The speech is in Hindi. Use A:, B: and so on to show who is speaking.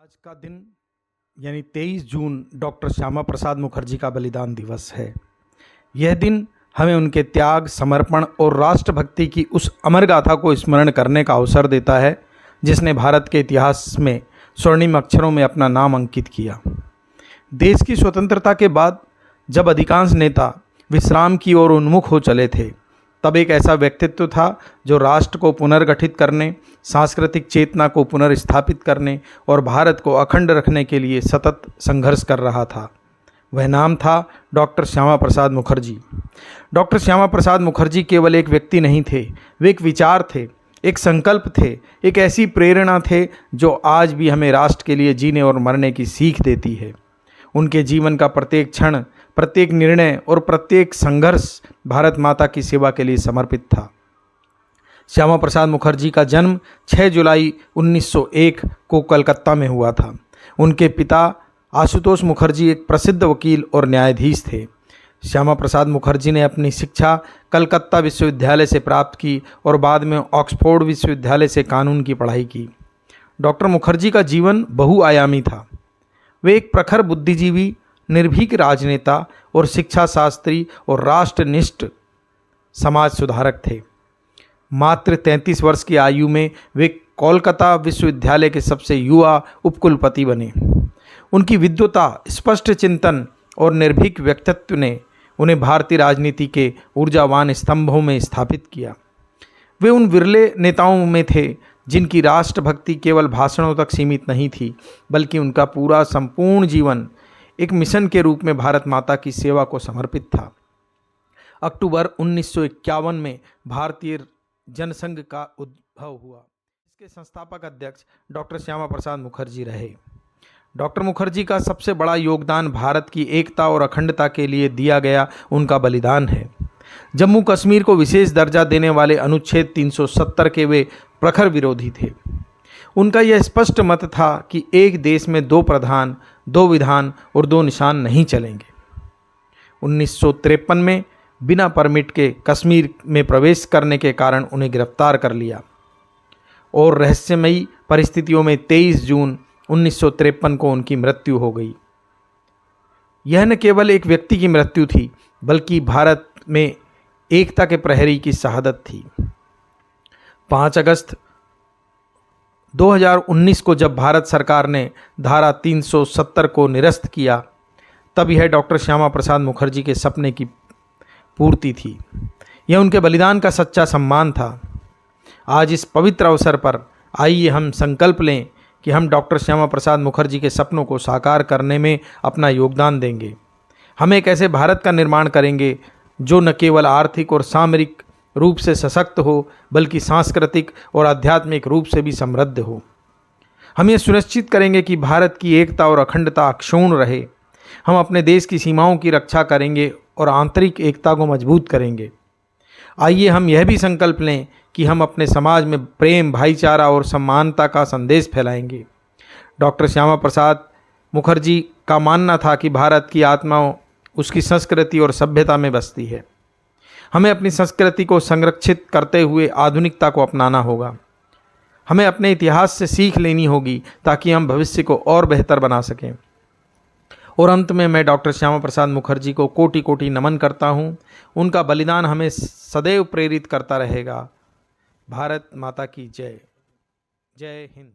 A: आज का दिन यानी 23 जून डॉक्टर श्यामा प्रसाद मुखर्जी का बलिदान दिवस है। यह दिन हमें उनके त्याग, समर्पण और राष्ट्रभक्ति की उस अमर गाथा को स्मरण करने का अवसर देता है जिसने भारत के इतिहास में स्वर्णिम अक्षरों में अपना नाम अंकित किया। देश की स्वतंत्रता के बाद जब अधिकांश नेता विश्राम की ओर उन्मुख हो चले थे, तब एक ऐसा व्यक्तित्व था जो राष्ट्र को पुनर्गठित करने, सांस्कृतिक चेतना को पुनर्स्थापित करने और भारत को अखंड रखने के लिए सतत संघर्ष कर रहा था। वह नाम था डॉक्टर श्यामा प्रसाद मुखर्जी। डॉक्टर श्यामा प्रसाद मुखर्जी केवल एक व्यक्ति नहीं थे, वे एक विचार थे, एक संकल्प थे, एक ऐसी प्रेरणा थे जो आज भी हमें राष्ट्र के लिए जीने और मरने की सीख देती है। उनके जीवन का प्रत्येक क्षण, प्रत्येक निर्णय और प्रत्येक संघर्ष भारत माता की सेवा के लिए समर्पित था। श्यामा प्रसाद मुखर्जी का जन्म 6 जुलाई 1901 को कलकत्ता में हुआ था। उनके पिता आशुतोष मुखर्जी एक प्रसिद्ध वकील और न्यायाधीश थे। श्यामा प्रसाद मुखर्जी ने अपनी शिक्षा कलकत्ता विश्वविद्यालय से प्राप्त की और बाद में ऑक्सफोर्ड विश्वविद्यालय से कानून की पढ़ाई की। डॉक्टर मुखर्जी का जीवन बहुआयामी था। वे एक प्रखर बुद्धिजीवी, निर्भीक राजनेता और शिक्षा शास्त्री और राष्ट्रनिष्ठ समाज सुधारक थे। मात्र 33 वर्ष की आयु में वे कोलकाता विश्वविद्यालय के सबसे युवा उपकुलपति बने। उनकी विद्वता, स्पष्ट चिंतन और निर्भीक व्यक्तित्व ने उन्हें भारतीय राजनीति के ऊर्जावान स्तंभों में स्थापित किया। वे उन विरले नेताओं में थे जिनकी राष्ट्रभक्ति केवल भाषणों तक सीमित नहीं थी, बल्कि उनका पूरा संपूर्ण जीवन एक मिशन के रूप में भारत माता की सेवा को समर्पित था। अक्टूबर 1951 में भारतीय जनसंघ का उद्भव हुआ। इसके संस्थापक अध्यक्ष डॉक्टर श्यामा प्रसाद मुखर्जी रहे। डॉक्टर मुखर्जी का सबसे बड़ा योगदान भारत की एकता और अखंडता के लिए दिया गया उनका बलिदान है। जम्मू कश्मीर को विशेष दर्जा देने वाले अनुच्छेद 370 के वे प्रखर विरोधी थे। उनका यह स्पष्ट मत था कि एक देश में 2 प्रधान, 2 विधान और 2 निशान नहीं चलेंगे। 1953 में बिना परमिट के कश्मीर में प्रवेश करने के कारण उन्हें गिरफ्तार कर लिया और रहस्यमयी परिस्थितियों में 23 जून 1953 को उनकी मृत्यु हो गई। यह न केवल एक व्यक्ति की मृत्यु थी, बल्कि भारत में एकता के प्रहरी की शहादत थी। 5 अगस्त 2019 को जब भारत सरकार ने धारा 370 को निरस्त किया, तब यह डॉक्टर श्यामा प्रसाद मुखर्जी के सपने की पूर्ति थी। यह उनके बलिदान का सच्चा सम्मान था। आज इस पवित्र अवसर पर आइए हम संकल्प लें कि हम डॉक्टर श्यामा प्रसाद मुखर्जी के सपनों को साकार करने में अपना योगदान देंगे। हम एक ऐसे भारत का निर्माण करेंगे जो न केवल आर्थिक और सामरिक रूप से सशक्त हो, बल्कि सांस्कृतिक और आध्यात्मिक रूप से भी समृद्ध हो। हम ये सुनिश्चित करेंगे कि भारत की एकता और अखंडता अक्षुण्ण रहे। हम अपने देश की सीमाओं की रक्षा करेंगे और आंतरिक एकता को मजबूत करेंगे। आइए हम यह भी संकल्प लें कि हम अपने समाज में प्रेम, भाईचारा और समानता का संदेश फैलाएंगे। डॉक्टर श्यामा प्रसाद मुखर्जी का मानना था कि भारत की आत्मा उसकी संस्कृति और सभ्यता में बसती है। हमें अपनी संस्कृति को संरक्षित करते हुए आधुनिकता को अपनाना होगा। हमें अपने इतिहास से सीख लेनी होगी ताकि हम भविष्य को और बेहतर बना सकें। और अंत में मैं डॉक्टर श्यामा प्रसाद मुखर्जी को कोटि कोटि नमन करता हूँ। उनका बलिदान हमें सदैव प्रेरित करता रहेगा। भारत माता की जय। जय हिंद।